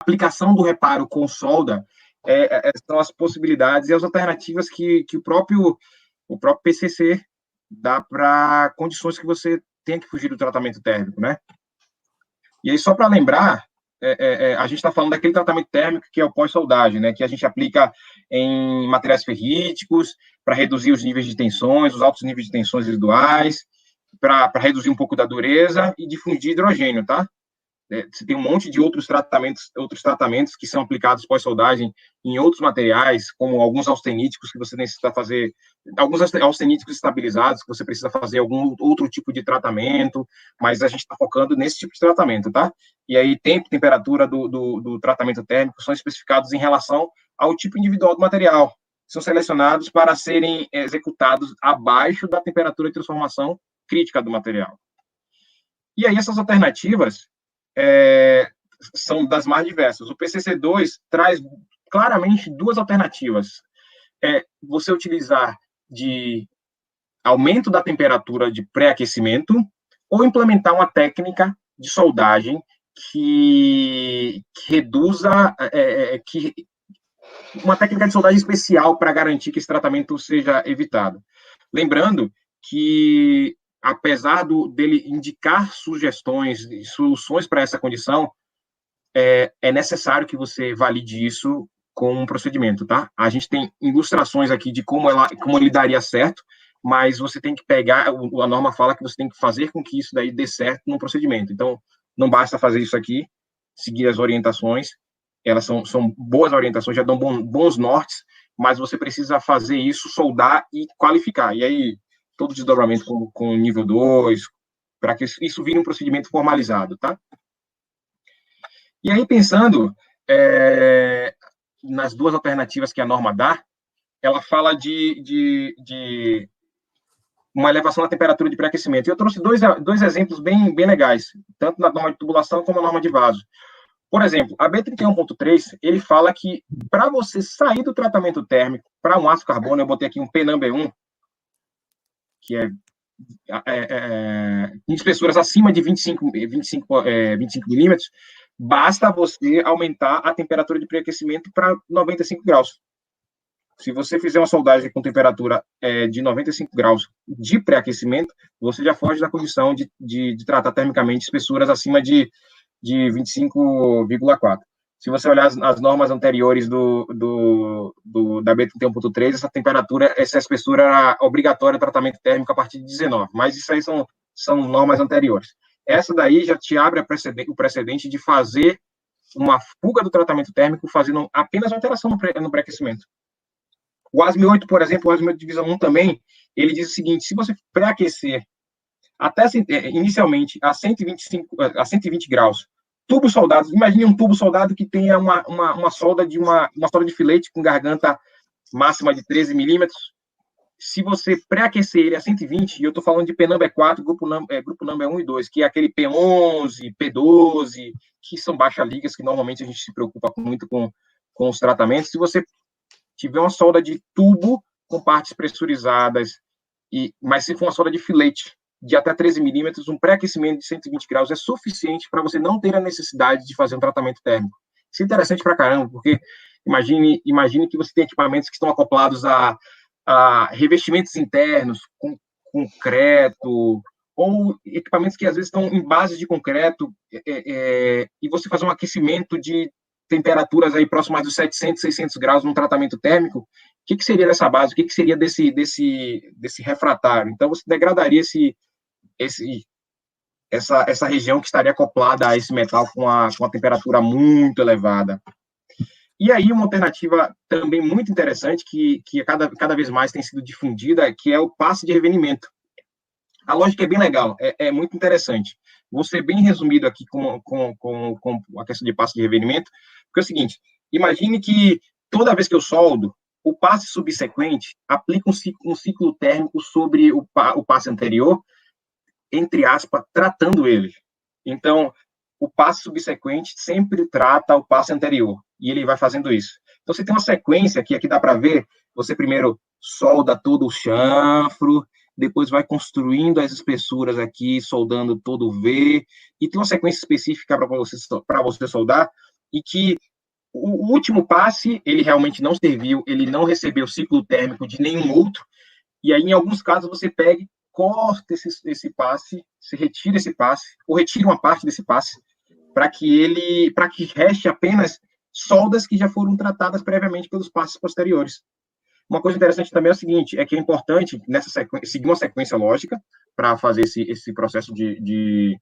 aplicação do reparo com solda são as possibilidades e as alternativas que o próprio PCC dá para condições que você tem que fugir do tratamento térmico, né? E aí, só para lembrar, a gente está falando daquele tratamento térmico que é o pós-soldagem, né? Que a gente aplica em materiais ferríticos para reduzir os níveis de tensões, os altos níveis de tensões residuais, para reduzir um pouco da dureza e difundir hidrogênio, tá? Você tem um monte de outros tratamentos que são aplicados pós-soldagem em outros materiais, como alguns austeníticos que você necessita fazer, alguns austeníticos estabilizados que você precisa fazer algum outro tipo de tratamento, mas a gente está focando nesse tipo de tratamento, tá? E aí, tempo e temperatura do tratamento térmico são especificados em relação ao tipo individual do material. São selecionados para serem executados abaixo da temperatura de transformação crítica do material. E aí, essas alternativas são das mais diversas. O PCC2 traz claramente duas alternativas. Você utilizar de aumento da temperatura de pré-aquecimento ou implementar uma técnica de soldagem que reduza, uma técnica de soldagem especial para garantir que esse tratamento seja evitado. Lembrando que apesar dele indicar sugestões e soluções para essa condição, é necessário que você valide isso com um procedimento, tá? A gente tem ilustrações aqui de como ele daria certo, mas você tem que pegar, a norma fala que você tem que fazer com que isso daí dê certo num procedimento. Então, não basta fazer isso aqui, seguir as orientações, elas são boas orientações, já dão bons nortes, mas você precisa fazer isso, soldar e qualificar. E aí, todo desdobramento com nível 2, para que isso vire um procedimento formalizado, tá? E aí, pensando nas duas alternativas que a norma dá, ela fala de uma elevação da temperatura de pré-aquecimento. Eu trouxe dois exemplos bem legais, tanto na norma de tubulação como na norma de vaso. Por exemplo, a B31.3, ele fala que para você sair do tratamento térmico para um ácido carbono, eu botei aqui um PNAM-B1, que em espessuras acima de 25 milímetros, basta você aumentar a temperatura de pré-aquecimento para 95 graus. Se você fizer uma soldagem com temperatura de 95 graus de pré-aquecimento, você já foge da condição de tratar termicamente espessuras acima de 25,4. Se você olhar as normas anteriores da B31.3, essa temperatura, essa espessura era obrigatória tratamento térmico a partir de 19, mas isso aí são normas anteriores. Essa daí já te abre o precedente de fazer uma fuga do tratamento térmico fazendo apenas uma alteração no pré-aquecimento. O ASME 8, por exemplo, o ASME 8 divisão 1 também, ele diz o seguinte: se você pré-aquecer inicialmente a 120 graus, tubos soldados, imagine um tubo soldado que tenha uma solda de filete com garganta máxima de 13 milímetros. Se você pré-aquecer ele a 120, e eu estou falando de PNAM-B4, grupo NAM-B1 e 2, que é aquele P11, P12, que são baixa-ligas, que normalmente a gente se preocupa muito com os tratamentos. Se você tiver uma solda de tubo com partes pressurizadas, mas se for uma solda de filete de até 13 milímetros, um pré-aquecimento de 120 graus é suficiente para você não ter a necessidade de fazer um tratamento térmico. Isso é interessante para caramba, porque imagine que você tem equipamentos que estão acoplados a revestimentos internos, com concreto, ou equipamentos que às vezes estão em base de concreto, e você faz um aquecimento de temperaturas aí próximas dos 700, 600 graus num tratamento térmico, o que seria dessa base? O que seria desse refratário? Então, você degradaria essa região que estaria acoplada a esse metal com a temperatura muito elevada. E aí, uma alternativa também muito interessante, que cada vez mais tem sido difundida, que é o passe de revenimento. A lógica é bem legal, é muito interessante. Vou ser bem resumido aqui com a questão de passe de revenimento, porque é o seguinte: imagine que toda vez que eu soldo, o passe subsequente aplica um ciclo térmico sobre o passe anterior, entre aspas, tratando ele. Então, o passe subsequente sempre trata o passe anterior, e ele vai fazendo isso. Então, você tem uma sequência que aqui dá para ver, você primeiro solda todo o chanfro, depois vai construindo as espessuras aqui, soldando todo o V, e tem uma sequência específica para você soldar, e que o último passe, ele realmente não serviu, ele não recebeu ciclo térmico de nenhum outro, e aí, em alguns casos, você pega e corta esse passe, se retira esse passe, ou retira uma parte desse passe, para que reste apenas soldas que já foram tratadas previamente pelos passes posteriores. Uma coisa interessante também é o seguinte, é que é importante nessa seguir uma sequência lógica para fazer esse processo de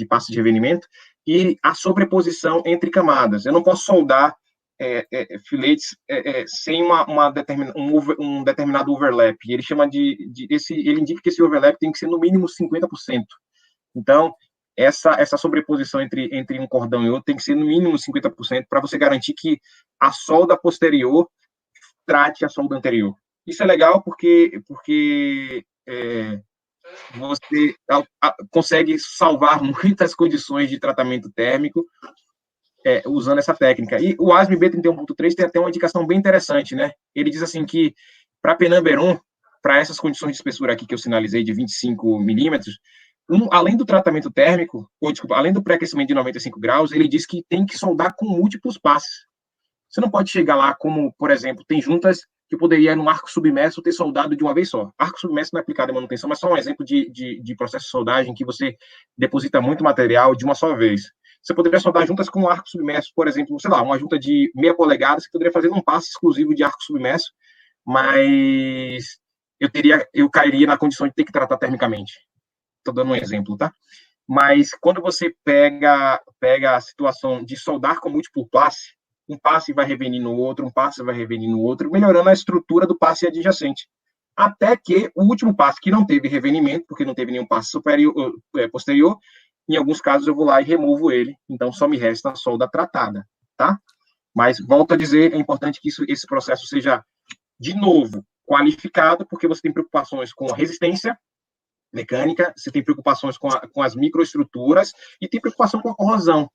passe de revenimento e a sobreposição entre camadas. Eu não posso soldar filetes sem um determinado overlap. Ele chama ele indica que esse overlap tem que ser no mínimo 50%. Então, essa sobreposição entre um cordão e outro tem que ser no mínimo 50% para você garantir que a solda posterior trate a solda anterior. Isso é legal porque você consegue salvar muitas condições de tratamento térmico usando essa técnica. E o ASME B31.3 tem até uma indicação bem interessante, né? Ele diz assim que para Penamberon, para essas condições de espessura aqui que eu sinalizei de 25 milímetros, além do tratamento térmico, além do pré-aquecimento de 95 graus, ele diz que tem que soldar com múltiplos passes. Você não pode chegar lá como, por exemplo, tem juntas que poderia, no arco submerso, ter soldado de uma vez só. Arco submerso não é aplicado em manutenção, mas só um exemplo de processo de soldagem que você deposita muito material de uma só vez. Você poderia soldar juntas com um arco submerso, por exemplo, sei lá, uma junta de 0,5 polegada, você poderia fazer um passe exclusivo de arco submerso, mas eu cairia na condição de ter que tratar termicamente. Estou dando um exemplo, tá? Mas quando você pega a situação de soldar com múltiplo passe, um passe vai revenir no outro, um passe vai revenir no outro, melhorando a estrutura do passe adjacente. Até que o último passe, que não teve revenimento, porque não teve nenhum passe posterior, em alguns casos eu vou lá e removo ele, então só me resta a solda tratada, tá? Mas, volto a dizer, é importante que esse processo seja, de novo, qualificado, porque você tem preocupações com a resistência mecânica, você tem preocupações com as microestruturas e tem preocupação com a corrosão.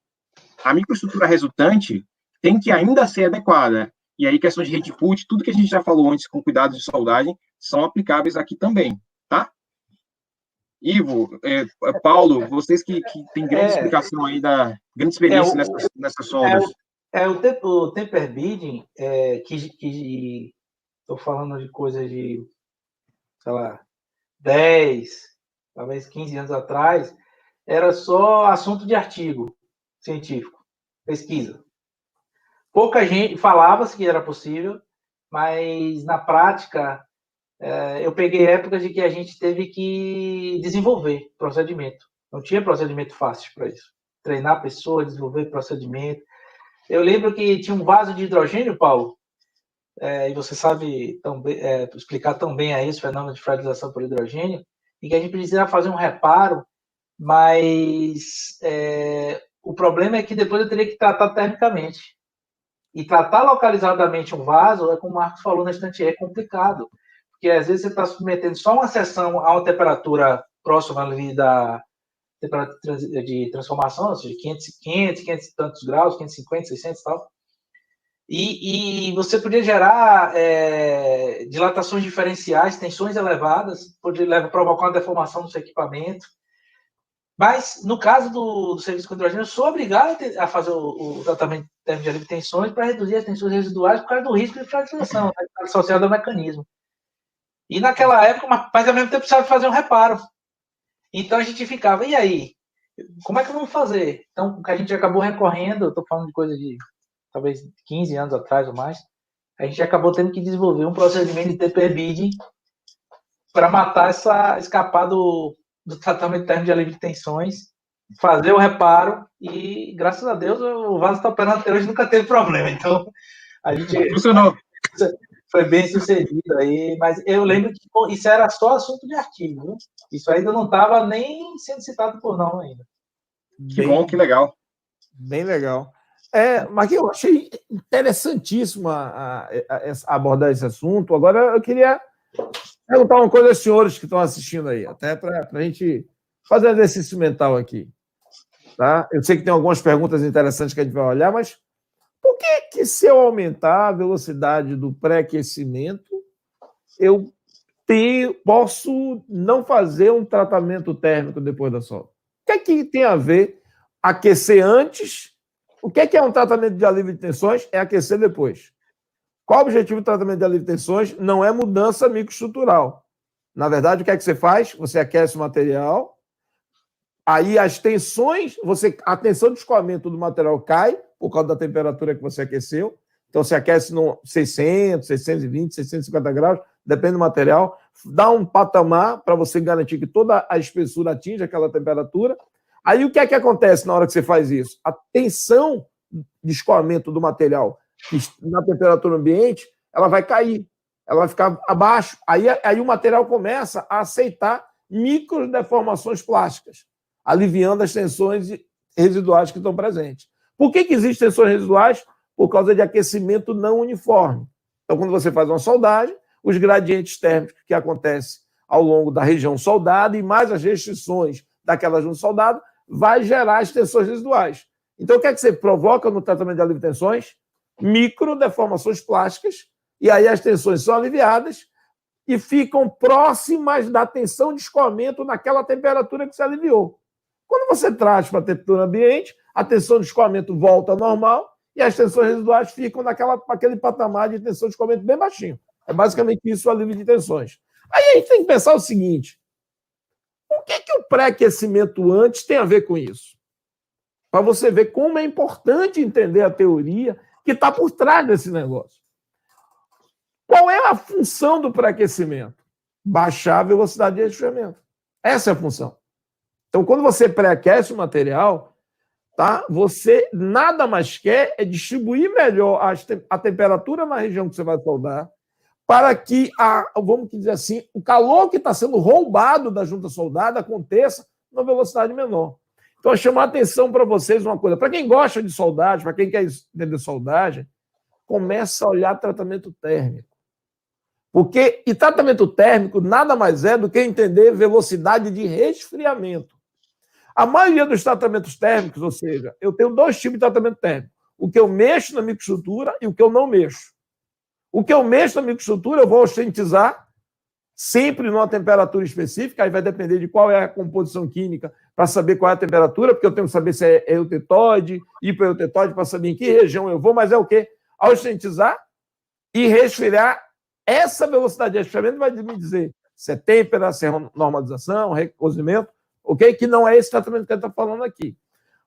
A microestrutura resultante tem que ainda ser adequada. E aí, questões de rate put, tudo que a gente já falou antes com cuidados de soldagem, são aplicáveis aqui também, tá? Ivo, Paulo, vocês que têm grande explicação aí, grande experiência nessas soldas. O temper bidding, que estou falando de coisa de, sei lá, 10, talvez 15 anos atrás, era só assunto de artigo científico, pesquisa. Pouca gente falava-se que era possível, mas na prática eu peguei épocas de que a gente teve que desenvolver procedimento. Não tinha procedimento fácil para isso. Treinar a pessoa, desenvolver procedimento. Eu lembro que tinha um vaso de hidrogênio, Paulo, e você sabe explicar tão bem aí esse fenômeno de fragilização por hidrogênio, e que a gente precisava fazer um reparo, mas o problema é que depois eu teria que tratar termicamente. E tratar localizadamente um vaso, como o Marcos falou na estante, é complicado. Porque às vezes você está submetendo só uma seção a uma temperatura próxima ali da temperatura de transformação, ou seja, 500 e tantos graus, 550, 600 e tal. E você podia gerar dilatações diferenciais, tensões elevadas, poderia provocar uma deformação do seu equipamento. Mas, no caso do serviço com hidrogênio, eu sou obrigado a fazer o tratamento térmico de alívio de tensões para reduzir as tensões residuais por causa do risco de fragilização, associado ao mecanismo. E naquela época, mas ao mesmo tempo precisava fazer um reparo. Então a gente ficava, e aí? Como é que vamos fazer? Então, a gente acabou recorrendo, eu estou falando de coisa de talvez 15 anos atrás ou mais, a gente acabou tendo que desenvolver um procedimento de temper bidding para matar escapar do tratamento térmico de alívio de tensões, fazer o reparo e, graças a Deus, o vaso está operando até hoje, nunca teve problema. Então, a gente... Funcionou. Foi bem sucedido aí, mas eu lembro que isso era só assunto de artigo, viu? Isso ainda não estava nem sendo citado por não ainda. Que bom, que legal. Bem legal. Mas eu achei interessantíssimo abordar esse assunto. Agora eu queria perguntar uma coisa aos senhores que estão assistindo aí, até para a gente fazer um exercício mental aqui. Tá? Eu sei que tem algumas perguntas interessantes que a gente vai olhar, mas por que se eu aumentar a velocidade do pré-aquecimento, eu posso não fazer um tratamento térmico depois da solda? O que tem a ver aquecer antes O que é um tratamento de alívio de tensões? É aquecer depois. Qual o objetivo do tratamento de alívio de tensões? Não é mudança microestrutural. Na verdade, o que é que você faz? Você aquece o material, aí as tensões, a tensão de escoamento do material cai por causa da temperatura que você aqueceu. Então, você aquece no 600, 620, 650 graus, depende do material. Dá um patamar para você garantir que toda a espessura atinja aquela temperatura. Aí, o que é que acontece na hora que você faz isso? A tensão de escoamento do material na temperatura ambiente, ela vai cair, ela vai ficar abaixo. Aí o material começa a aceitar microdeformações plásticas, aliviando as tensões residuais que estão presentes. Por que existem tensões residuais? Por causa de aquecimento não uniforme. Então, quando você faz uma soldagem, os gradientes térmicos que acontecem ao longo da região soldada e mais as restrições daquela região soldada vai gerar as tensões residuais. Então, o que é que você provoca no tratamento de alívio de tensões? Microdeformações plásticas, e aí as tensões são aliviadas e ficam próximas da tensão de escoamento naquela temperatura que você aliviou. Quando você traz para a temperatura ambiente, a tensão de escoamento volta ao normal e as tensões residuais ficam naquele patamar de tensão de escoamento bem baixinho. É basicamente isso o alívio de tensões. Aí a gente tem que pensar o seguinte: o que o pré-aquecimento antes tem a ver com isso? Para você ver como é importante entender a teoria que está por trás desse negócio. Qual é a função do pré-aquecimento? Baixar a velocidade de resfriamento. Essa é a função. Então, quando você pré-aquece o material, tá, você nada mais quer é distribuir melhor a temperatura na região que você vai soldar, para que, vamos dizer assim, o calor que está sendo roubado da junta soldada aconteça numa velocidade menor. Então, eu chamo a atenção para vocês uma coisa. Para quem gosta de soldagem, para quem quer entender soldagem, começa a olhar tratamento térmico. E tratamento térmico nada mais é do que entender velocidade de resfriamento. A maioria dos tratamentos térmicos, ou seja, eu tenho dois tipos de tratamento térmico. O que eu mexo na microestrutura e o que eu não mexo. O que eu mexo na microestrutura, eu vou ostentizar sempre numa temperatura específica, aí vai depender de qual é a composição química para saber qual é a temperatura, porque eu tenho que saber se é eutetoide, hipoeutetoide, para saber em que região eu vou, mas é o quê? Ostentizar e resfriar. Essa velocidade de resfriamento vai me dizer se é têmpera, se é normalização, recozimento, ok? Que não é esse tratamento que a gente está falando aqui.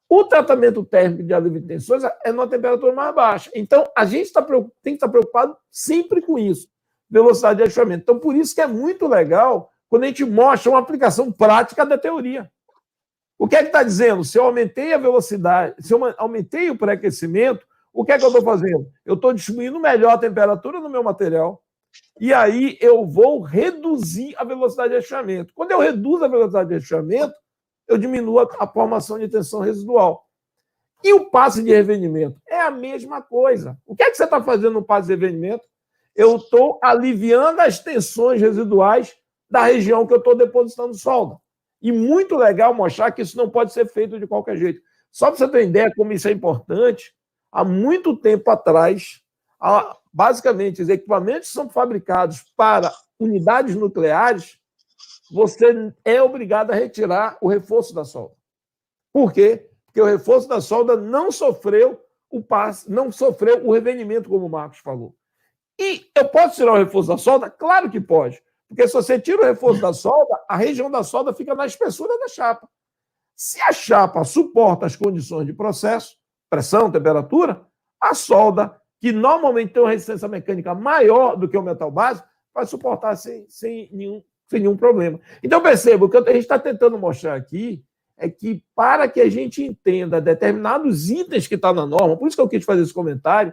O tratamento térmico de alívio de tensões é numa temperatura mais baixa. Então, a gente tem que estar preocupado sempre com isso, velocidade de resfriamento. Então, por isso que é muito legal quando a gente mostra uma aplicação prática da teoria. O que é que está dizendo? Se eu aumentei a velocidade, se eu aumentei o pré-aquecimento, o que é que eu estou fazendo? Eu estou distribuindo melhor a temperatura no meu material, e aí eu vou reduzir a velocidade de resfriamento. Quando eu reduzo a velocidade de resfriamento, eu diminuo a formação de tensão residual. E o passe de revenimento? É a mesma coisa. O que é que você está fazendo no passe de revenimento? Eu estou aliviando as tensões residuais da região que eu estou depositando solda. E muito legal mostrar que isso não pode ser feito de qualquer jeito. Só para você ter ideia como isso é importante, há muito tempo atrás, basicamente, os equipamentos são fabricados para unidades nucleares, você é obrigado a retirar o reforço da solda. Por quê? Porque o reforço da solda não sofreu o passe, não sofreu o revenimento, como o Marcos falou. E eu posso tirar o reforço da solda? Claro que pode. Porque se você tira o reforço da solda, a região da solda fica na espessura da chapa. Se a chapa suporta as condições de processo, pressão, temperatura, a solda, que normalmente tem uma resistência mecânica maior do que o metal base, vai suportar sem nenhum problema. Então, perceba, o que a gente está tentando mostrar aqui é que, para que a gente entenda determinados itens que estão na norma, por isso que eu quis fazer esse comentário,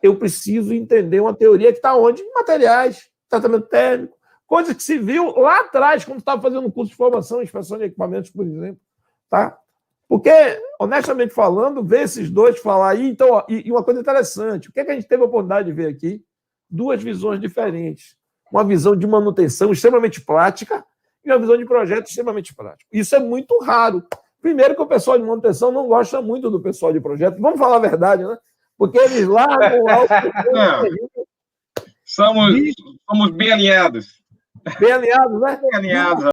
eu preciso entender uma teoria que está onde? Em materiais, tratamento térmico, coisa que se viu lá atrás, quando estava fazendo um curso de formação e inspeção de equipamentos, por exemplo. Tá? Porque, honestamente falando, ver esses dois falar aí, então, ó, e uma coisa interessante, o que é que a gente teve a oportunidade de ver aqui? Duas visões diferentes. Uma visão de manutenção extremamente prática e uma visão de projeto extremamente prático. Isso é muito raro. Primeiro que o pessoal de manutenção não gosta muito do pessoal de projeto. Vamos falar a verdade, né? Porque eles largam lá o somos bem alinhados. Bem alinhados, né? Bem alinhados,